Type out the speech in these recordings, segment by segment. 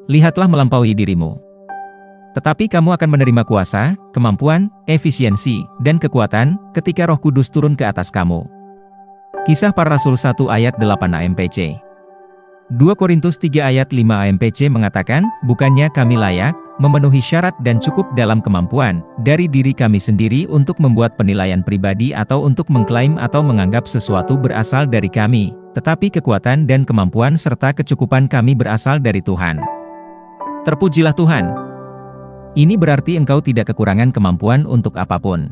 lihatlah melampaui dirimu. Tetapi kamu akan menerima kuasa, kemampuan, efisiensi, dan kekuatan ketika Roh Kudus turun ke atas kamu. Kisah Para Rasul 1 ayat 8 AMPC. 2 Korintus 3 ayat 5 AMPC mengatakan, bukannya kami layak, memenuhi syarat dan cukup dalam kemampuan, dari diri kami sendiri untuk membuat penilaian pribadi atau untuk mengklaim atau menganggap sesuatu berasal dari kami, tetapi kekuatan dan kemampuan serta kecukupan kami berasal dari Tuhan. Terpujilah Tuhan. Ini berarti engkau tidak kekurangan kemampuan untuk apapun.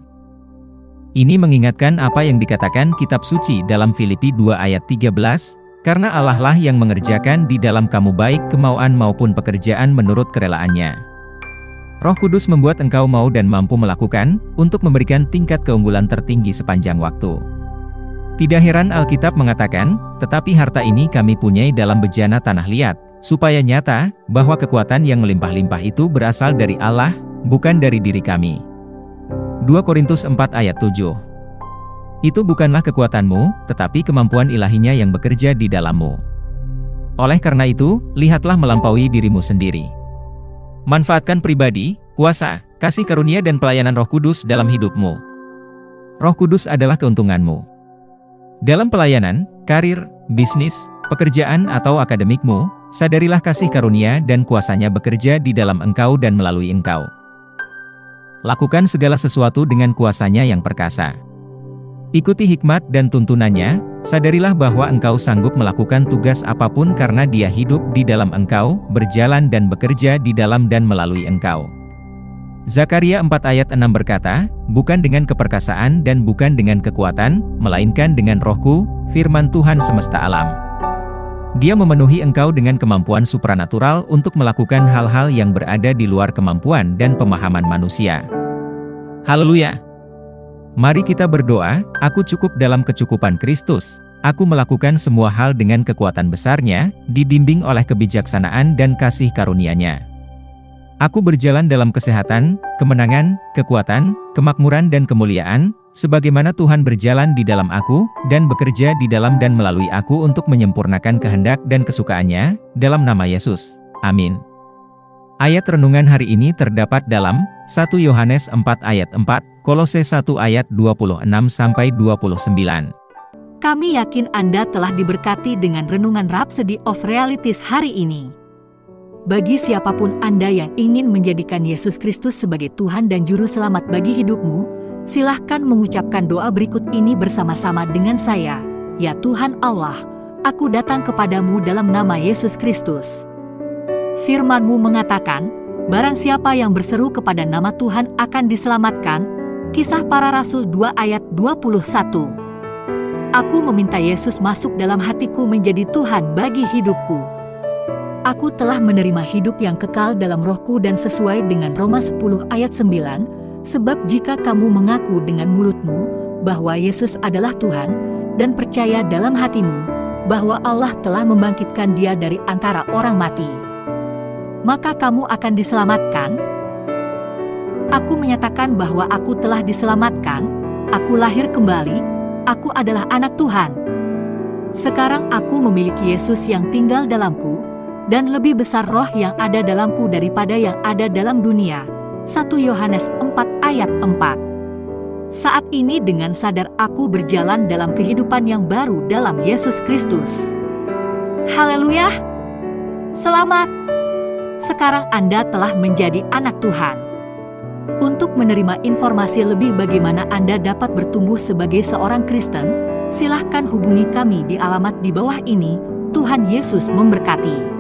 Ini mengingatkan apa yang dikatakan kitab suci dalam Filipi 2 ayat 13, karena Allah lah yang mengerjakan di dalam kamu baik kemauan maupun pekerjaan menurut kerelaannya. Roh Kudus membuat engkau mau dan mampu melakukan, untuk memberikan tingkat keunggulan tertinggi sepanjang waktu. Tidak heran Alkitab mengatakan, tetapi harta ini kami punyai dalam bejana tanah liat, supaya nyata, bahwa kekuatan yang melimpah-limpah itu berasal dari Allah, bukan dari diri kami. 2 Korintus 4 ayat 7. Itu bukanlah kekuatanmu, tetapi kemampuan ilahinya yang bekerja di dalammu. Oleh karena itu, lihatlah melampaui dirimu sendiri. Manfaatkan pribadi, kuasa, kasih karunia dan pelayanan Roh Kudus dalam hidupmu. Roh Kudus adalah keuntunganmu. Dalam pelayanan, karir, bisnis, pekerjaan atau akademikmu, sadarilah kasih karunia dan kuasanya bekerja di dalam engkau dan melalui engkau. Lakukan segala sesuatu dengan kuasanya yang perkasa. Ikuti hikmat dan tuntunannya, sadarilah bahwa engkau sanggup melakukan tugas apapun karena Dia hidup di dalam engkau, berjalan dan bekerja di dalam dan melalui engkau. Zakaria 4 ayat 6 berkata, bukan dengan keperkasaan dan bukan dengan kekuatan, melainkan dengan Rohku, firman Tuhan semesta alam. Dia memenuhi engkau dengan kemampuan supranatural untuk melakukan hal-hal yang berada di luar kemampuan dan pemahaman manusia. Haleluya! Mari kita berdoa, aku cukup dalam kecukupan Kristus, aku melakukan semua hal dengan kekuatan besarnya, dibimbing oleh kebijaksanaan dan kasih karunia-Nya. Aku berjalan dalam kesehatan, kemenangan, kekuatan, kemakmuran dan kemuliaan, sebagaimana Tuhan berjalan di dalam aku, dan bekerja di dalam dan melalui aku untuk menyempurnakan kehendak dan kesukaan-Nya, dalam nama Yesus. Amin. Ayat renungan hari ini terdapat dalam 1 Yohanes 4 ayat 4, Kolose 1 ayat 26-29. Kami yakin Anda telah diberkati dengan renungan Rhapsody of Realities hari ini. Bagi siapapun Anda yang ingin menjadikan Yesus Kristus sebagai Tuhan dan Juru Selamat bagi hidupmu, silahkan mengucapkan doa berikut ini bersama-sama dengan saya. Ya Tuhan Allah, aku datang kepadamu dalam nama Yesus Kristus. Firman-Mu mengatakan, barang siapa yang berseru kepada nama Tuhan akan diselamatkan. Kisah Para Rasul 2 ayat 21. Aku meminta Yesus masuk dalam hatiku menjadi Tuhan bagi hidupku. Aku telah menerima hidup yang kekal dalam Rohku dan sesuai dengan Roma 10 ayat 9, sebab jika kamu mengaku dengan mulutmu bahwa Yesus adalah Tuhan, dan percaya dalam hatimu bahwa Allah telah membangkitkan Dia dari antara orang mati, maka kamu akan diselamatkan. Aku menyatakan bahwa aku telah diselamatkan, aku lahir kembali, aku adalah anak Tuhan. Sekarang aku memiliki Yesus yang tinggal dalamku, dan lebih besar roh yang ada dalamku daripada yang ada dalam dunia. 1 Yohanes 4 ayat 4. Saat ini dengan sadar aku berjalan dalam kehidupan yang baru dalam Yesus Kristus. Haleluya! Selamat! Sekarang Anda telah menjadi anak Tuhan. Untuk menerima informasi lebih bagaimana Anda dapat bertumbuh sebagai seorang Kristen, silahkan hubungi kami di alamat di bawah ini. Tuhan Yesus memberkati.